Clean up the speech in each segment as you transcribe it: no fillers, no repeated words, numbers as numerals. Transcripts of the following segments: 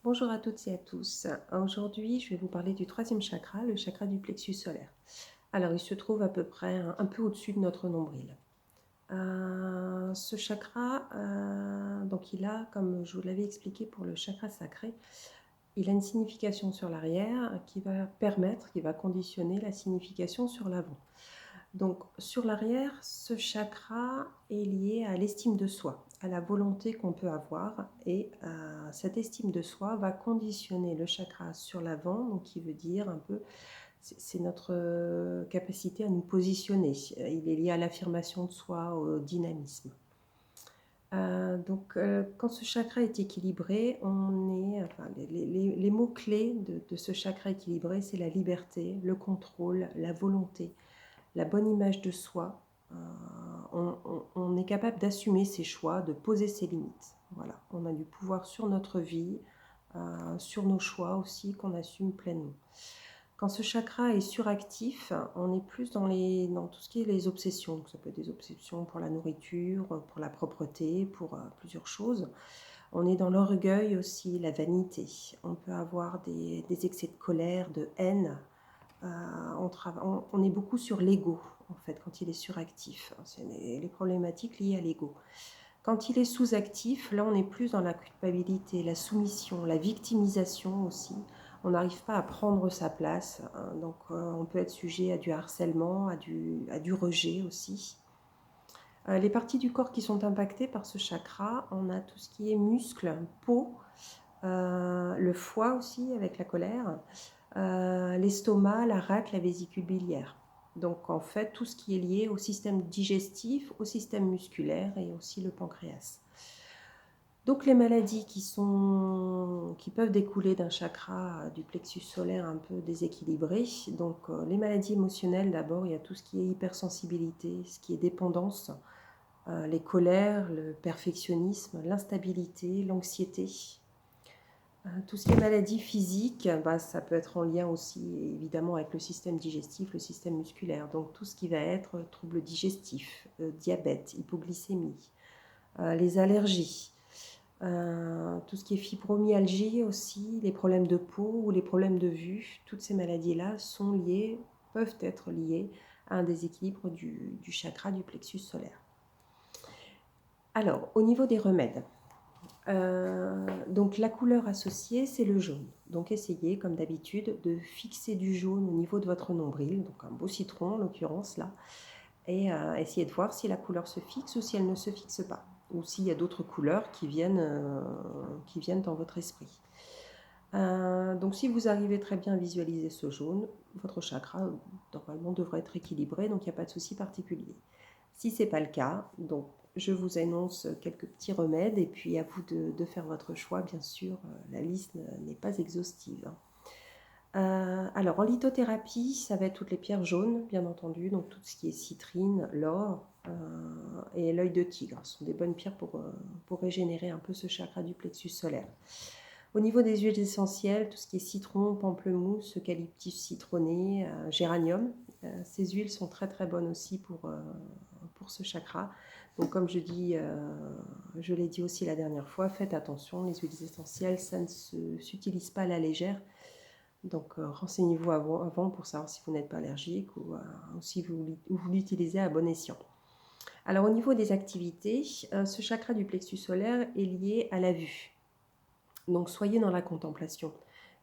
Bonjour à toutes et à tous. Aujourd'hui, je vais vous parler du troisième chakra, le chakra du plexus solaire. Alors, il se trouve à peu près un peu au-dessus de notre nombril. Ce chakra, donc il a, comme je vous l'avais expliqué pour le chakra sacré, il a une signification sur l'arrière qui va permettre, qui va conditionner la signification sur l'avant. Donc, sur l'arrière, ce chakra est lié à l'estime de soi, à la volonté qu'on peut avoir, et cette estime de soi va conditionner le chakra sur l'avant, donc qui veut dire un peu, c'est notre capacité à nous positionner. Il est lié à l'affirmation de soi, au dynamisme. Quand ce chakra est équilibré, les mots-clés de ce chakra équilibré, c'est la liberté, le contrôle, la volonté, la bonne image de soi. On est capable d'assumer ses choix, de poser ses limites. Voilà, on a du pouvoir sur notre vie, sur nos choix aussi, qu'on assume pleinement. Quand ce chakra est suractif, on est plus dans tout ce qui est les obsessions. Donc, ça peut être des obsessions pour la nourriture, pour la propreté, pour plusieurs choses. On est dans l'orgueil aussi, la vanité. On peut avoir des excès de colère, de haine. On est beaucoup sur l'ego, en fait, quand il est suractif. C'est les problématiques liées à l'ego. Quand il est sous-actif, là, on est plus dans la culpabilité, la soumission, la victimisation aussi. On n'arrive pas à prendre sa place. Donc, on peut être sujet à du harcèlement, à du rejet aussi. Les parties du corps qui sont impactées par ce chakra, on a tout ce qui est muscles, peau, le foie aussi avec la colère, l'estomac, la rate, la vésicule biliaire. Donc en fait, tout ce qui est lié au système digestif, au système musculaire et aussi le pancréas. Donc les maladies qui peuvent découler d'un chakra du plexus solaire un peu déséquilibré, donc les maladies émotionnelles d'abord, il y a tout ce qui est hypersensibilité, ce qui est dépendance, les colères, le perfectionnisme, l'instabilité, l'anxiété. Tout ce qui est maladie physique, ça peut être en lien aussi évidemment avec le système digestif, le système musculaire. Donc tout ce qui va être troubles digestifs, diabète, hypoglycémie, les allergies, tout ce qui est fibromyalgie aussi, les problèmes de peau ou les problèmes de vue, toutes ces maladies-là peuvent être liées à un déséquilibre du chakra du plexus solaire. Alors, au niveau des remèdes, donc la couleur associée, c'est le jaune. Donc essayez, comme d'habitude, de fixer du jaune au niveau de votre nombril, donc un beau citron en l'occurrence là, et essayez de voir si la couleur se fixe ou si elle ne se fixe pas, ou s'il y a d'autres couleurs qui viennent dans votre esprit. Donc si vous arrivez très bien à visualiser ce jaune, votre chakra normalement devrait être équilibré, donc il n'y a pas de souci particulier. Si ce n'est pas le cas, donc je vous annonce quelques petits remèdes et puis à vous de faire votre choix, bien sûr, la liste n'est pas exhaustive. Alors en lithothérapie, ça va être toutes les pierres jaunes, bien entendu, donc tout ce qui est citrine, l'or et l'œil de tigre. Ce sont des bonnes pierres pour régénérer un peu ce chakra du plexus solaire. Au niveau des huiles essentielles, tout ce qui est citron, pamplemousse, eucalyptus citronné, géranium, ces huiles sont très très bonnes aussi pour ce chakra. Donc comme je l'ai dit aussi la dernière fois, faites attention, les huiles essentielles, ça ne s'utilise pas à la légère. Donc renseignez-vous avant pour savoir si vous n'êtes pas allergique ou si vous l'utilisez à bon escient. Alors au niveau des activités, ce chakra du plexus solaire est lié à la vue. Donc soyez dans la contemplation.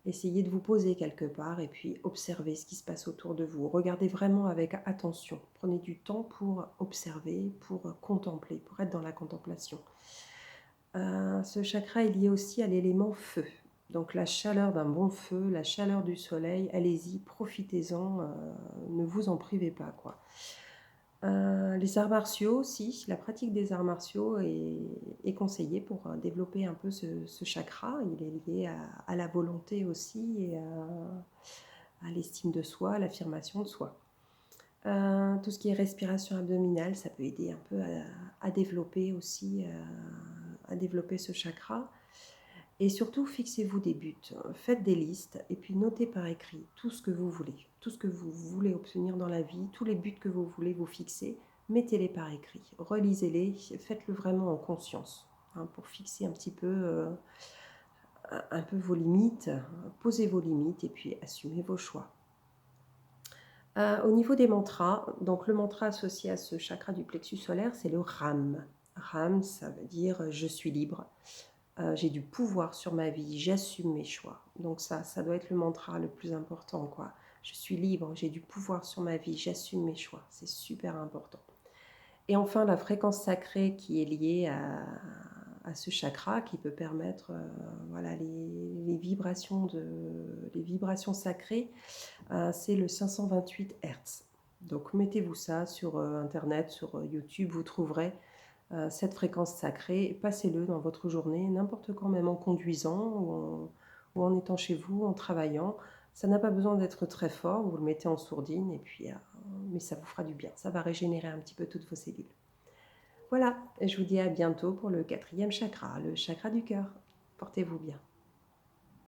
Essayez de vous poser quelque part et puis observez ce qui se passe autour de vous. Regardez vraiment avec attention. Prenez du temps pour observer, pour contempler, pour être dans la contemplation. Ce chakra est lié aussi à l'élément feu. Donc la chaleur d'un bon feu, la chaleur du soleil, allez-y, profitez-en, ne vous en privez pas, quoi. Les arts martiaux aussi, la pratique des arts martiaux est conseillée pour développer un peu ce chakra. Il est lié à la volonté aussi et à l'estime de soi, à l'affirmation de soi. Tout ce qui est respiration abdominale, ça peut aider un peu à développer aussi, à développer ce chakra. Et surtout, fixez-vous des buts, faites des listes et puis notez par écrit tout ce que vous voulez obtenir dans la vie, tous les buts que vous voulez vous fixer, mettez-les par écrit, relisez-les, faites-le vraiment en conscience, pour fixer un petit peu un peu vos limites, posez vos limites et puis assumez vos choix. Au niveau des mantras, donc le mantra associé à ce chakra du plexus solaire, c'est le RAM. RAM, ça veut dire je suis libre, j'ai du pouvoir sur ma vie, j'assume mes choix. Donc ça doit être le mantra le plus important, quoi. Je suis libre, j'ai du pouvoir sur ma vie, j'assume mes choix. C'est super important. Et enfin, la fréquence sacrée qui est liée à ce chakra, qui peut permettre voilà, les vibrations sacrées, c'est le 528 Hertz. Donc mettez-vous ça sur Internet, sur YouTube, vous trouverez cette fréquence sacrée. Passez-le dans votre journée, n'importe quand, même en conduisant ou en étant chez vous, en travaillant. Ça n'a pas besoin d'être très fort, vous le mettez en sourdine, et puis, mais ça vous fera du bien. Ça va régénérer un petit peu toutes vos cellules. Voilà, et je vous dis à bientôt pour le 4e chakra, le chakra du cœur. Portez-vous bien.